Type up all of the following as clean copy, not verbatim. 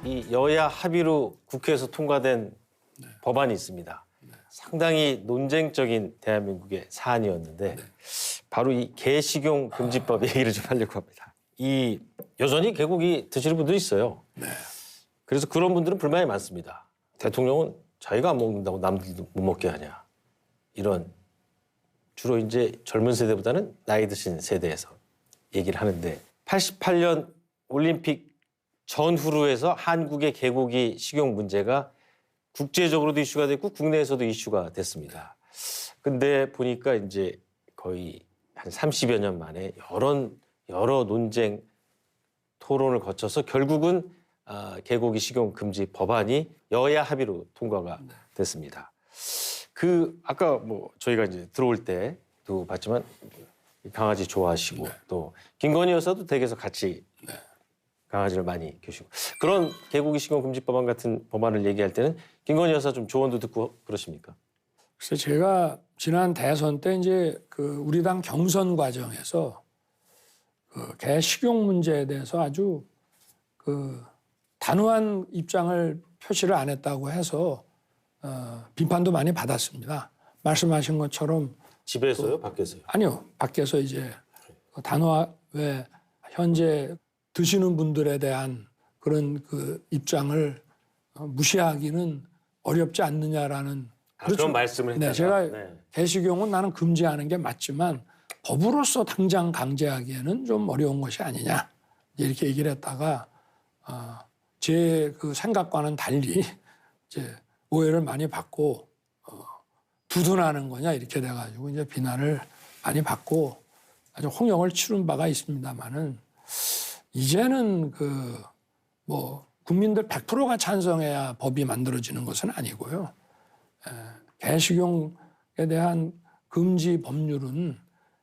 이 여야 합의로 국회에서 통과된 법안이 있습니다. 상당히 논쟁적인 대한민국의 사안이었는데 바로 이 개식용 금지법 얘기를 좀 하려고 합니다. 이 여전히 개고기 드시는 분들이 있어요. 그래서 그런 분들은 불만이 많습니다. 대통령은 자기가 안 먹는다고 남들도 못 먹게 하냐. 이런 주로 이제 젊은 세대보다는 나이 드신 세대에서 얘기를 하는데 88년 올림픽 전후로 해서 한국의 개고기 식용 문제가 국제적으로도 이슈가 됐고 국내에서도 이슈가 됐습니다. 근데 보니까 이제 거의 한 30여 년 만에 여러 논쟁 토론을 거쳐서 결국은 개고기 식용 금지 법안이 여야 합의로 통과가 됐습니다. 그 아까 뭐 저희가 이제 들어올 때도 봤지만 강아지 좋아하시고 또 김건희 여사도 댁에서 같이 강아지를 많이 키우시고 그런 개고기 식용 금지 법안 같은 법안을 얘기할 때는 김건희 여사 좀 조언도 듣고 그러십니까? 글쎄 제가 지난 대선 때 이제 그 우리 당 경선 과정에서 그 개 식용 문제에 대해서 아주 그 단호한 입장을 표시를 안 했다고 해서 비판도 많이 받았습니다. 말씀하신 것처럼 집에서요, 밖에서요? 아니요, 밖에서 이제 단호하게 현재 드시는 분들에 대한 그런 그 입장을 무시하기는 어렵지 않느냐라는 그런 말씀을 했다가 네, 제가 개식용은 나는 금지하는 게 맞지만 법으로서 당장 강제하기에는 좀 어려운 것이 아니냐 이렇게 얘기를 했다가 제 그 생각과는 달리 이제 오해를 많이 받고 두둔하는 거냐 이렇게 돼가지고 이제 비난을 많이 받고 아주 홍역을 치른 바가 있습니다만은 이제는 그 뭐 국민들 100%가 찬성해야 법이 만들어지는 것은 아니고요. 개식용에 대한 금지 법률은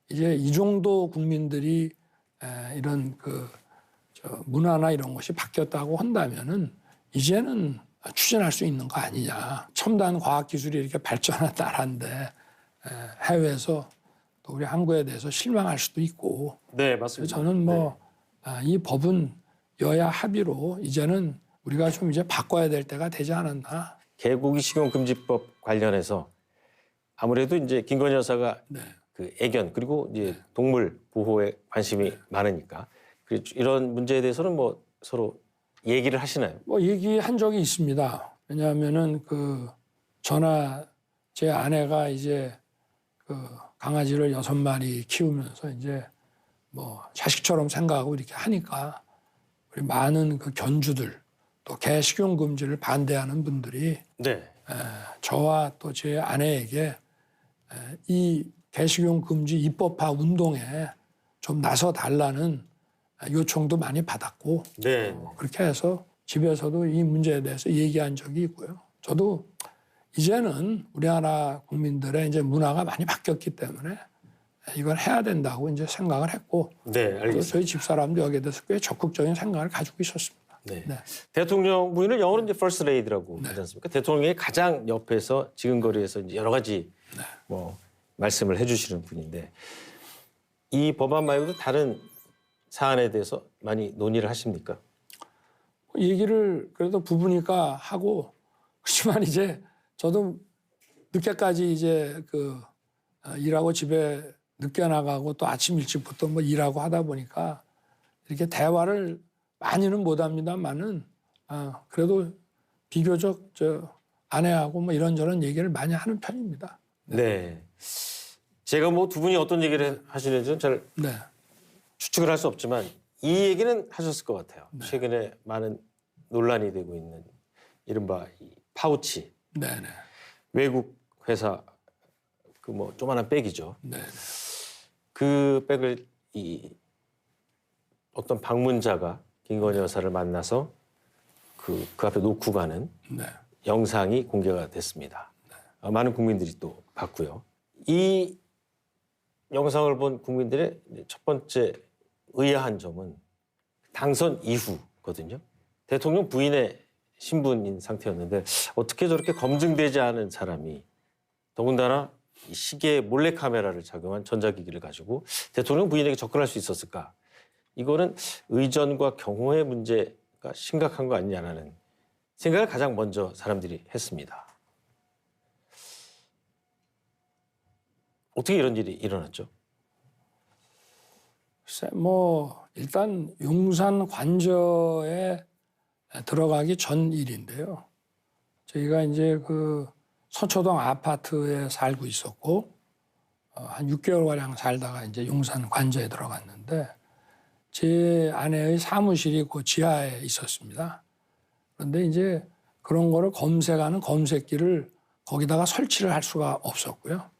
이제 이 정도 국민들이 이런 그 문화나 이런 것이 바뀌었다고 한다면은 이제는 추진할 수 있는 거 아니냐. 첨단 과학 기술이 이렇게 발전한 나라인데 해외에서 또 우리 한국에 대해서 실망할 수도 있고. 네, 맞습니다. 저는 뭐 이 법은 여야 합의로 이제는 우리가 좀 이제 바꿔야 될 때가 되지 않았나. 개고기 식용 금지법 관련해서 아무래도 이제 김건희 여사가 그 애견 그리고 이제 동물 보호에 관심이 많으니까 이런 문제에 대해서는 뭐 서로 얘기를 하시나요? 뭐 얘기한 적이 있습니다. 왜냐하면은 그 저나 제 아내가 이제 그 강아지를 6마리 키우면서 이제 뭐 자식처럼 생각하고 이렇게 하니까 우리 많은 그 견주들 또 개 식용 금지를 반대하는 분들이 저와 또 제 아내에게 이 개 식용 금지 입법화 운동에 좀 나서 달라는 요청도 많이 받았고 그렇게 해서 집에서도 이 문제에 대해서 얘기한 적이 있고요. 저도 이제는 우리나라 국민들의 이제 문화가 많이 바뀌었기 때문에 이걸 해야 된다고 이제 생각을 했고 또 저희 집사람도 여기에 대해서 꽤 적극적인 생각을 가지고 있었습니다. 대통령 부인을 영어로 이제 First Lady라고 하지 않습니까? 대통령의 가장 옆에서 지근거리에서 이제 여러 가지 뭐 말씀을 해주시는 분인데 이 법안 말고도 다른 사안에 대해서 많이 논의를 하십니까? 얘기를 그래도 부부니까 하고 그렇지만 이제 저도 늦게까지 이제 그 일하고 집에 늦게 나가고 또 아침 일찍부터 뭐 일하고 하다 보니까 이렇게 대화를 많이는 못 합니다만은 그래도 비교적 저 아내하고 뭐 이런저런 얘기를 많이 하는 편입니다. 네. 제가 뭐 두 분이 어떤 얘기를 하시는지는 잘 추측을 할 수 없지만 이 얘기는 하셨을 것 같아요. 최근에 많은 논란이 되고 있는 이른바 이 파우치. 외국 회사 그 뭐 조그만한 백이죠. 그 백을 이 어떤 방문자가 김건희 여사를 만나서 그 앞에 놓고 가는 영상이 공개가 됐습니다. 많은 국민들이 또 봤고요. 이 영상을 본 국민들의 첫 번째 의아한 점은 당선 이후거든요. 대통령 부인의 신분인 상태였는데 어떻게 저렇게 검증되지 않은 사람이 더군다나 이 시계에 몰래카메라를 작용한 전자기기를 가지고 대통령 부인에게 접근할 수 있었을까? 이거는 의전과 경호의 문제 심각한 거 아니냐라는 생각을 가장 먼저 사람들이 했습니다. 어떻게 이런 일이 일어났죠? 글쎄, 뭐 일단 용산 관저에 들어가기 전 일인데요. 저희가 이제 그 서초동 아파트에 살고 있었고 한 6개월가량 살다가 이제 용산 관저에 들어갔는데 제 아내의 사무실이 그 지하에 있었습니다. 그런데 이제 그런 거를 검색하는 검색기를 거기다가 설치를 할 수가 없었고요.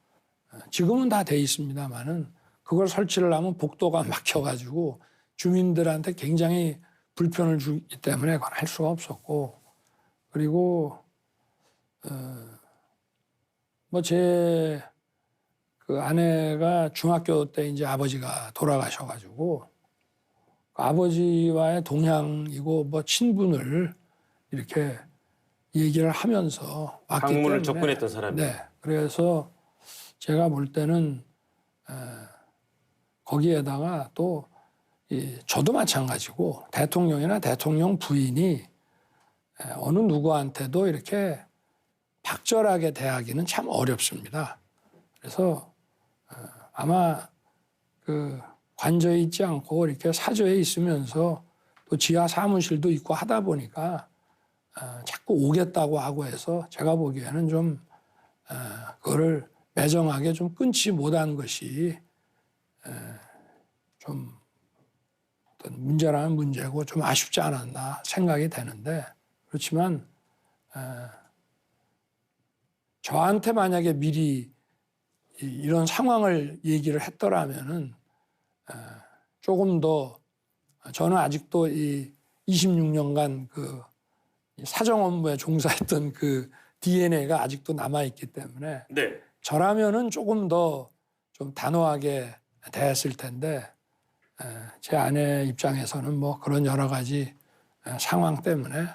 지금은 다 돼 있습니다만은 그걸 설치를 하면 복도가 막혀가지고 주민들한테 굉장히 불편을 주기 때문에 그걸 할 수가 없었고, 그리고 뭐 제 그 아내가 중학교 때 이제 아버지가 돌아가셔가지고 그 아버지와의 동향이고 뭐 친분을 이렇게 얘기를 하면서 왔기 방문을 때문에 접근했던 사람이에요. 네, 그래서 제가 볼 때는 거기에다가 또 저도 마찬가지고 대통령이나 대통령 부인이 어느 누구한테도 이렇게 박절하게 대하기는 참 어렵습니다. 그래서 아마 그 관저에 있지 않고 이렇게 사저에 있으면서 또 지하 사무실도 있고 하다 보니까 자꾸 오겠다고 하고 해서 제가 보기에는 좀 그거를 매정하게 좀 끊지 못한 것이 좀 어떤 문제라는 문제고 좀 아쉽지 않았나 생각이 되는데, 그렇지만 저한테 만약에 미리 이런 상황을 얘기를 했더라면은 조금 더, 저는 아직도 이 26년간 그 사정 업무에 종사했던 그 DNA가 아직도 남아 있기 때문에 네. 저라면은 조금 더 좀 단호하게 대했을 텐데 제 아내 입장에서는 뭐 그런 여러 가지 상황 때문에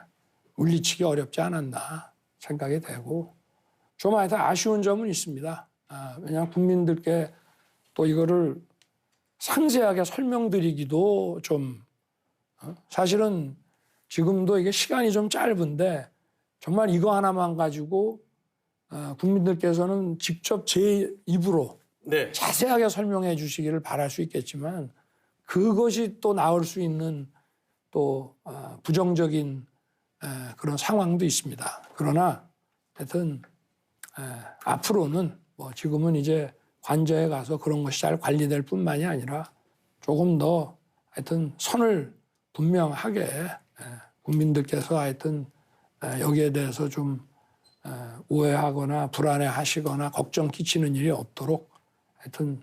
물리치기 어렵지 않았나 생각이 되고, 좀 하여튼 아쉬운 점은 있습니다. 왜냐하면 국민들께 또 이거를 상세하게 설명드리기도 좀 사실은 지금도 이게 시간이 좀 짧은데 정말 이거 하나만 가지고 국민들께서는 직접 제 입으로 네. 자세하게 설명해 주시기를 바랄 수 있겠지만 그것이 또 나올 수 있는 또 부정적인 그런 상황도 있습니다. 그러나 하여튼 앞으로는 뭐 지금은 이제 관저에 가서 그런 것이 잘 관리될 뿐만이 아니라 조금 더 하여튼 선을 분명하게 국민들께서 하여튼 여기에 대해서 좀 오해하거나 불안해하시거나 걱정 끼치는 일이 없도록 하여튼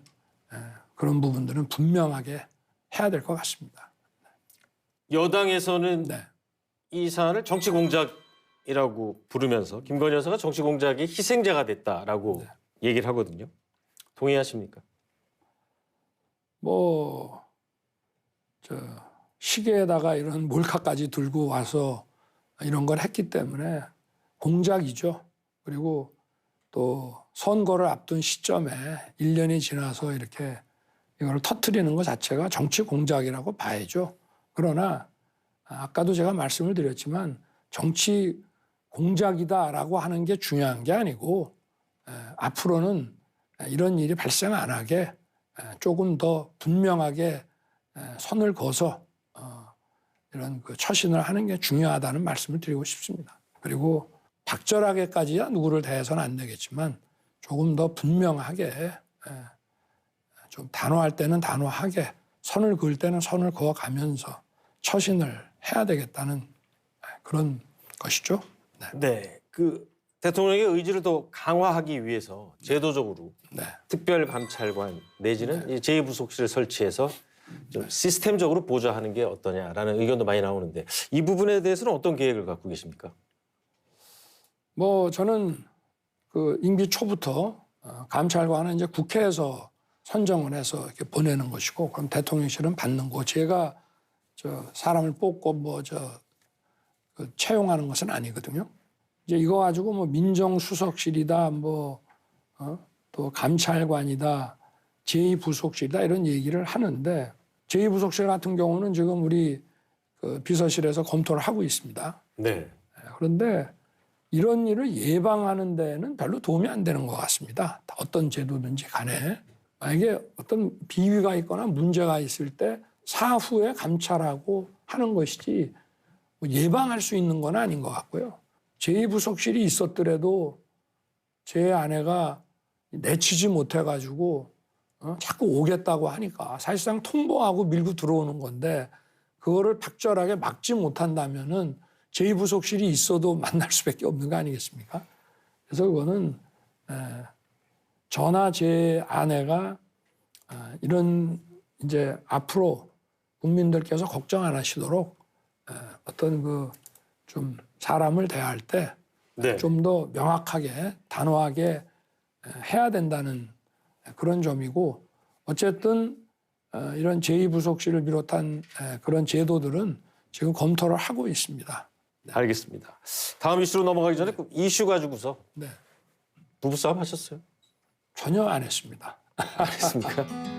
그런 부분들은 분명하게 해야 될 것 같습니다. 여당에서는 네. 이 사안을 정치 공작이라고 부르면서 김건희 여사가 정치 공작의 희생자가 됐다라고 얘기를 하거든요. 동의하십니까? 뭐 시계에다가 이런 몰카까지 들고 와서 이런 걸 했기 때문에 공작이죠. 그리고 또 선거를 앞둔 시점에 1년이 지나서 이렇게 이걸 터뜨리는 것 자체가 정치 공작이라고 봐야죠. 그러나 아까도 제가 말씀을 드렸지만 정치 공작이다라고 하는 게 중요한 게 아니고 앞으로는 이런 일이 발생 안 하게 조금 더 분명하게 선을 그어서 이런 그 처신을 하는 게 중요하다는 말씀을 드리고 싶습니다. 그리고 박절하게까지야 누구를 대해서는 안 되겠지만 조금 더 분명하게 좀 단호할 때는 단호하게 선을 그을 때는 선을 그어가면서 처신을 해야 되겠다는 그런 것이죠. 네. 네. 그 대통령의 의지를 더 강화하기 위해서 제도적으로 네. 특별감찰관 내지는 제2부속실을 설치해서 좀 시스템적으로 보좌하는 게 어떠냐라는 의견도 많이 나오는데 이 부분에 대해서는 어떤 계획을 갖고 계십니까? 뭐 저는 그 임기 초부터 감찰관은 이제 국회에서 선정을 해서 이렇게 보내는 것이고, 그럼 대통령실은 받는 거. 제가 사람을 뽑고 그 채용하는 것은 아니거든요. 이제 이거 가지고 뭐 민정수석실이다, 또 감찰관이다, 제2부속실이다 이런 얘기를 하는데, 제2부속실 같은 경우는 지금 우리 그 비서실에서 검토를 하고 있습니다. 네. 그런데 이런 일을 예방하는 데는 별로 도움이 안 되는 것 같습니다. 어떤 제도든지 간에. 만약에 어떤 비위가 있거나 문제가 있을 때 사후에 감찰하고 하는 것이지 뭐 예방할 수 있는 건 아닌 것 같고요. 제2부속실이 있었더라도 제 아내가 내치지 못해가지고 자꾸 오겠다고 하니까 사실상 통보하고 밀고 들어오는 건데 그거를 적절하게 막지 못한다면은 제2부속실이 있어도 만날 수밖에 없는 거 아니겠습니까? 그래서 그거는 저나 제 아내가 이런 이제 앞으로 국민들께서 걱정 안 하시도록 어떤 그 좀 사람을 대할 때 좀 더 네. 명확하게 단호하게 해야 된다는 그런 점이고 어쨌든 이런 제2부속실을 비롯한 그런 제도들은 지금 검토를 하고 있습니다. 알겠습니다. 다음 이슈로 넘어가기 전에 그 이슈 가지고서 네, 부부싸움 하셨어요? 전혀 안 했습니다. 알겠습니까?